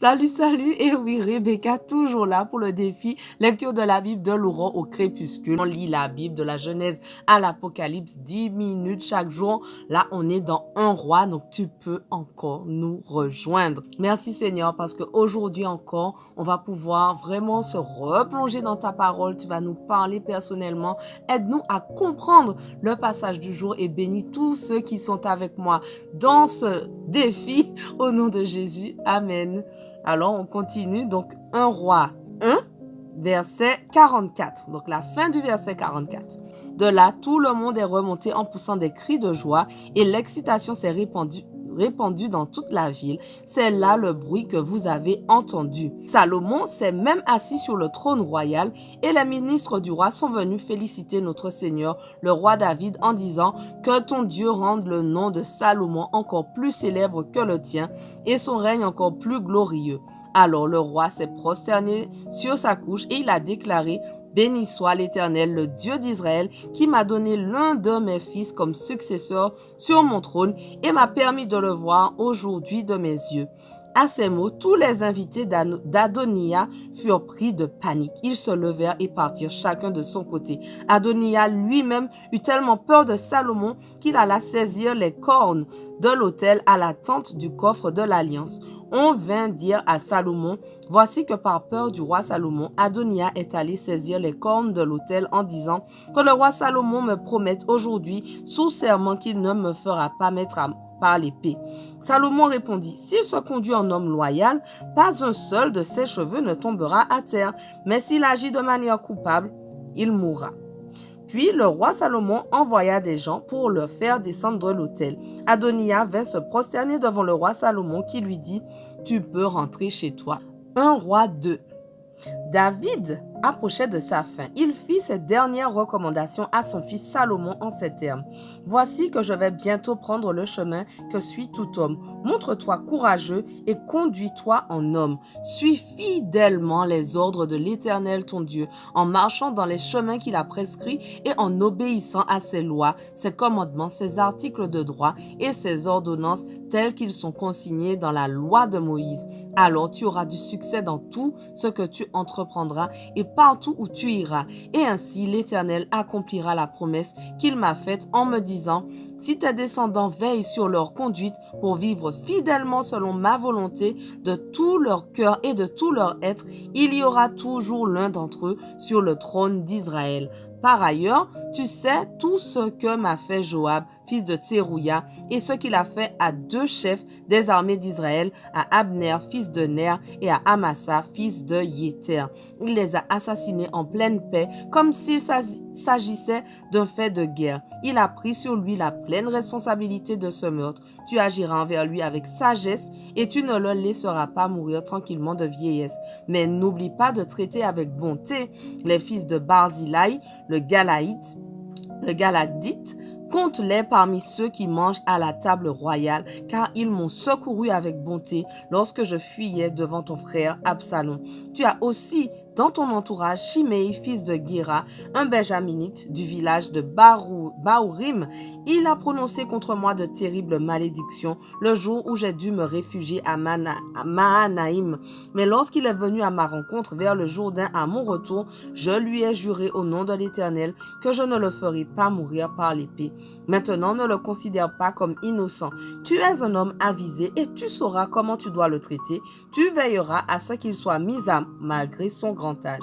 Salut, salut, et oui, Rebecca, toujours là pour le défi. Lecture de la Bible de l'aurore au crépuscule. On lit la Bible de la Genèse à l'Apocalypse, 10 minutes chaque jour. Là, on est dans un roi, donc tu peux encore nous rejoindre. Merci Seigneur, parce qu'aujourd'hui encore, on va pouvoir vraiment se replonger dans ta parole. Tu vas nous parler personnellement. Aide-nous à comprendre le passage du jour et bénis tous ceux qui sont avec moi dans ce défi. Au nom de Jésus, Amen. Alors, on continue. Donc, 1 Roi 1, verset 44. Donc, la fin du verset 44. De là, tout le monde est remonté en poussant des cris de joie et l'excitation s'est répandue dans toute la ville. C'est là le bruit que vous avez entendu. Salomon s'est même assis sur le trône royal et les ministres du roi sont venus féliciter notre Seigneur, le roi David, en disant que ton Dieu rende le nom de Salomon encore plus célèbre que le tien et son règne encore plus glorieux. Alors le roi s'est prosterné sur sa couche et il a déclaré: béni soit l'Éternel, le Dieu d'Israël, qui m'a donné l'un de mes fils comme successeur sur mon trône et m'a permis de le voir aujourd'hui de mes yeux. À ces mots, tous les invités d'Adonia furent pris de panique. Ils se levèrent et partirent chacun de son côté. Adonia lui-même eut tellement peur de Salomon qu'il alla saisir les cornes de l'autel à la tente du coffre de l'Alliance. On vint dire à Salomon: voici que par peur du roi Salomon, Adonia est allé saisir les cornes de l'autel en disant que le roi Salomon me promette aujourd'hui sous serment qu'il ne me fera pas mettre par l'épée. Salomon répondit: s'il se conduit en homme loyal, pas un seul de ses cheveux ne tombera à terre, mais s'il agit de manière coupable, il mourra. Puis le roi Salomon envoya des gens pour le faire descendre de l'autel. Adonia vint se prosterner devant le roi Salomon qui lui dit: tu peux rentrer chez toi. 1 Roi 2. David approchait de sa fin. Il fit ses dernières recommandations à son fils Salomon en ces termes: voici que je vais bientôt prendre le chemin que suit tout homme. Montre-toi courageux et conduis-toi en homme. Suis fidèlement les ordres de l'Éternel ton Dieu, en marchant dans les chemins qu'il a prescrits et en obéissant à ses lois, ses commandements, ses articles de droit et ses ordonnances tels qu'ils sont consignés dans la loi de Moïse. Alors tu auras du succès dans tout ce que tu entreprendras et partout où tu iras. Et ainsi l'Éternel accomplira la promesse qu'il m'a faite en me disant: si tes descendants veillent sur leur conduite pour vivre fidèlement selon ma volonté de tout leur cœur et de tout leur être, il y aura toujours l'un d'entre eux sur le trône d'Israël. Par ailleurs, tu sais tout ce que m'a fait Joab, fils de Tserouïa, et ce qu'il a fait à 2 chefs des armées d'Israël, à Abner, fils de Ner, et à Amasa, fils de Yéter. Il les a assassinés en pleine paix, comme s'il s'agissait d'un fait de guerre. Il a pris sur lui la pleine responsabilité de ce meurtre. Tu agiras envers lui avec sagesse, et tu ne le laisseras pas mourir tranquillement de vieillesse. Mais n'oublie pas de traiter avec bonté les fils de Barzillai, le Galadite, compte-les parmi ceux qui mangent à la table royale, car ils m'ont secouru avec bonté lorsque je fuyais devant ton frère Absalom. Tu as aussi dans ton entourage Shimei, fils de Guéra, un benjaminite du village de Baourim. Il a prononcé contre moi de terribles malédictions le jour où j'ai dû me réfugier à Mahanaïm. Mais lorsqu'il est venu à ma rencontre vers le Jourdain à mon retour, je lui ai juré au nom de l'Éternel que je ne le ferai pas mourir par l'épée. Maintenant, ne le considère pas comme innocent. Tu es un homme avisé et tu sauras comment tu dois le traiter. Tu veilleras à ce qu'il soit mis à malgré son grand âge.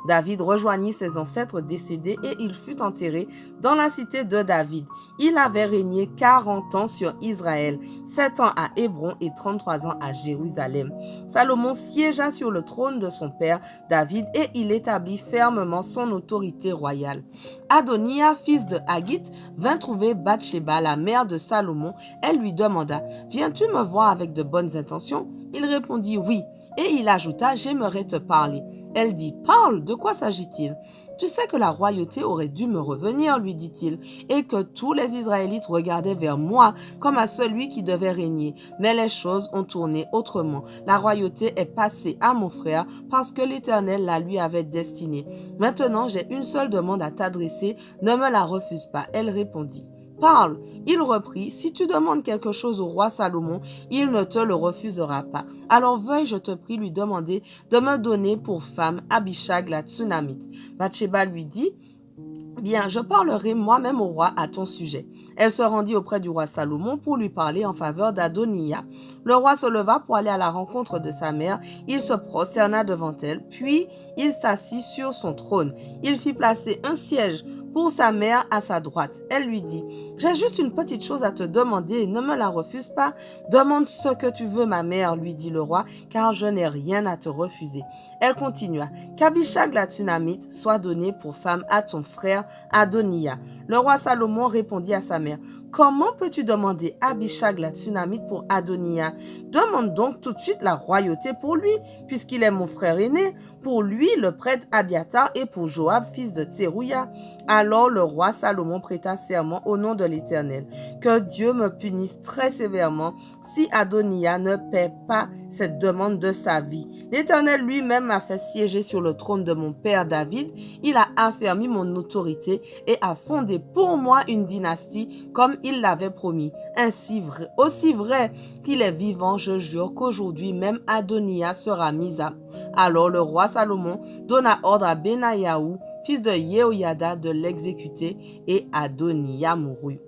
David rejoignit ses ancêtres décédés et il fut enterré dans la cité de David. Il avait régné 40 ans sur Israël, 7 ans à Hébron et 33 ans à Jérusalem. Salomon siégea sur le trône de son père David et il établit fermement son autorité royale. Adonia, fils de Haggith, vint trouver Bathsheba, la mère de Salomon. Elle lui demanda: viens-tu me voir avec de bonnes intentions? Il répondit: oui. Et il ajouta: j'aimerais te parler. Elle dit: parle, de quoi s'agit-il? Tu sais que la royauté aurait dû me revenir, lui dit-il, et que tous les Israélites regardaient vers moi comme à celui qui devait régner. Mais les choses ont tourné autrement. La royauté est passée à mon frère parce que l'Éternel la lui avait destinée. Maintenant, j'ai une seule demande à t'adresser, ne me la refuse pas. Elle répondit: parle. Il reprit, si tu demandes quelque chose au roi Salomon, il ne te le refusera pas. Alors veuille, je te prie, lui demander de me donner pour femme Abishag la Tsunamite. Bathsheba lui dit, bien, je parlerai moi-même au roi à ton sujet. Elle se rendit auprès du roi Salomon pour lui parler en faveur d'Adoniya. Le roi se leva pour aller à la rencontre de sa mère. Il se prosterna devant elle, puis il s'assit sur son trône. Il fit placer un siège pour sa mère à sa droite. Elle lui dit, « J'ai juste une petite chose à te demander, ne me la refuse pas. Demande ce que tu veux, ma mère, lui dit le roi, car je n'ai rien à te refuser. » Elle continua, « Qu'Abishag la Tsunamite soit donnée pour femme à ton frère Adoniya. » Le roi Salomon répondit à sa mère, « Comment peux-tu demander Abishag la Tsunamite pour Adoniya? Demande donc tout de suite la royauté pour lui, puisqu'il est mon frère aîné, pour lui le prêtre Abiatar et pour Joab, fils de Tserouya. » Alors le roi Salomon prêta serment au nom de l'Éternel, que Dieu me punisse très sévèrement si Adoniya ne paie pas cette demande de sa vie. L'Éternel lui-même m'a fait siéger sur le trône de mon père David. Il a affermi mon autorité et a fondé pour moi une dynastie comme il l'avait promis. Ainsi vrai, aussi vrai qu'il est vivant, je jure qu'aujourd'hui même Adoniya sera mise à. Alors le roi Salomon donna ordre à Benayahu, fils de Yehoyada, de l'exécuter, et Adoniya mourut.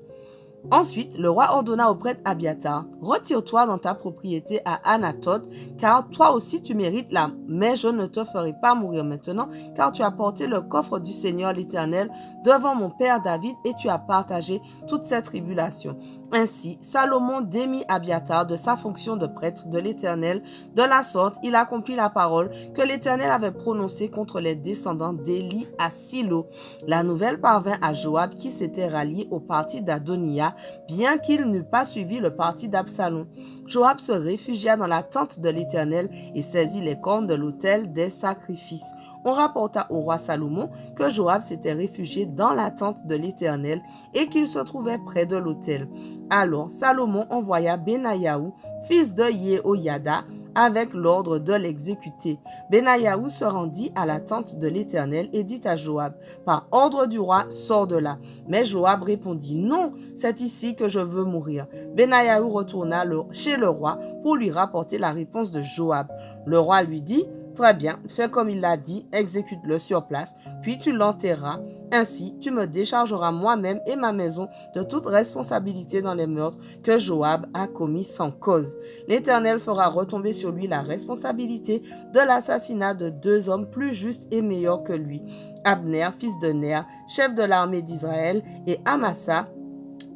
Ensuite, le roi ordonna au prêtre Abiatar, « Retire-toi dans ta propriété à Anathoth, car toi aussi tu mérites là, mais je ne te ferai pas mourir maintenant, car tu as porté le coffre du Seigneur l'Éternel devant mon père David et tu as partagé toute cette tribulation. » Ainsi, Salomon démit Abiatar de sa fonction de prêtre de l'Éternel. De la sorte, il accomplit la parole que l'Éternel avait prononcée contre les descendants d'Élie à Silo. La nouvelle parvint à Joab qui s'était rallié au parti d'Adoniya, bien qu'il n'eût pas suivi le parti d'Absalom. Joab se réfugia dans la tente de l'Éternel et saisit les cornes de l'autel des sacrifices. On rapporta au roi Salomon que Joab s'était réfugié dans la tente de l'Éternel et qu'il se trouvait près de l'autel. Alors Salomon envoya Benayahu, fils de Yehoyada, avec l'ordre de l'exécuter. Benayahu se rendit à la tente de l'Éternel et dit à Joab, « Par ordre du roi, sors de là. » Mais Joab répondit, « Non, c'est ici que je veux mourir. » Benayahu retourna chez le roi pour lui rapporter la réponse de Joab. Le roi lui dit, « Très bien, fais comme il l'a dit, exécute-le sur place, puis tu l'enterreras. Ainsi, tu me déchargeras moi-même et ma maison de toute responsabilité dans les meurtres que Joab a commis sans cause. L'Éternel fera retomber sur lui la responsabilité de l'assassinat de 2 hommes plus justes et meilleurs que lui, Abner, fils de Ner, chef de l'armée d'Israël, et Amasa,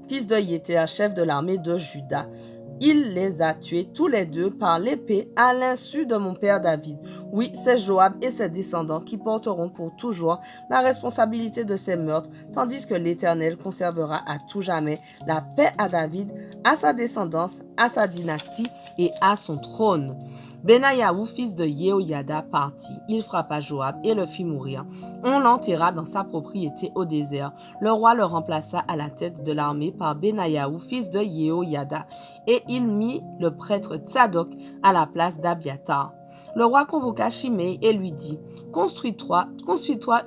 fils de Yéter, chef de l'armée de Juda. Il les a tués tous les deux par l'épée à l'insu de mon père David. Oui, c'est Joab et ses descendants qui porteront pour toujours la responsabilité de ces meurtres, tandis que l'Éternel conservera à tout jamais la paix à David, à sa descendance, à sa dynastie et à son trône. Benayahu, fils de Yehoyada, partit. Il frappa Joab et le fit mourir. On l'enterra dans sa propriété au désert. Le roi le remplaça à la tête de l'armée par Benayahu, fils de Yehoyada, et il mit le prêtre Tsadok à la place d'Abiatar. Le roi convoqua Shimei et lui dit, « Construis-toi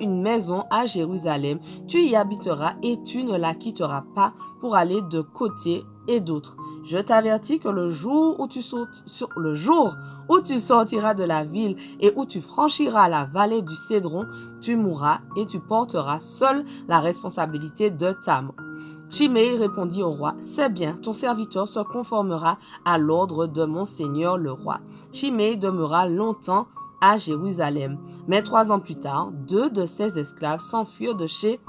une maison à Jérusalem, tu y habiteras et tu ne la quitteras pas pour aller de côté et d'autre. Je t'avertis que le jour où tu sortiras de la ville et où tu franchiras la vallée du Cédron, tu mourras et tu porteras seul la responsabilité de ta mort. » Shimei répondit au roi, « C'est bien, ton serviteur se conformera à l'ordre de mon seigneur le roi. » Shimei demeura longtemps à Jérusalem. Mais 3 ans plus tard, 2 de ses esclaves s'enfuirent de chez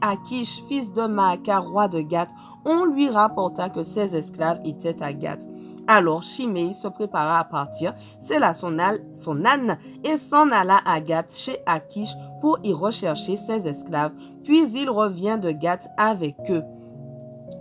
Achish, fils de Maaka, roi de Gath. On lui rapporta que ses esclaves étaient à Gath. Alors Shimei se prépara à partir, sella son âne et s'en alla à Gath chez Achish pour y rechercher ses esclaves. Puis il revient de Gath avec eux.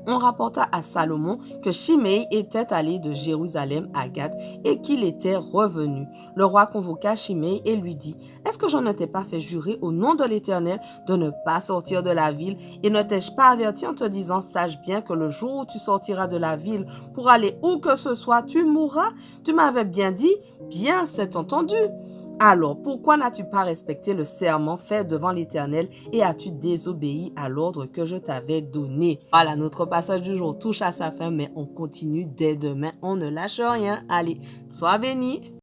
On rapporta à Salomon que Shimei était allé de Jérusalem à Gath et qu'il était revenu. Le roi convoqua Shimei et lui dit, « Est-ce que je ne t'ai pas fait jurer au nom de l'Éternel de ne pas sortir de la ville et ne t'ai-je pas averti en te disant, sache bien que le jour où tu sortiras de la ville pour aller où que ce soit, tu mourras? Tu m'avais bien dit, bien c'est entendu. » Alors, pourquoi n'as-tu pas respecté le serment fait devant l'Éternel et as-tu désobéi à l'ordre que je t'avais donné? Voilà, notre passage du jour touche à sa fin, mais on continue dès demain. On ne lâche rien. Allez, sois béni.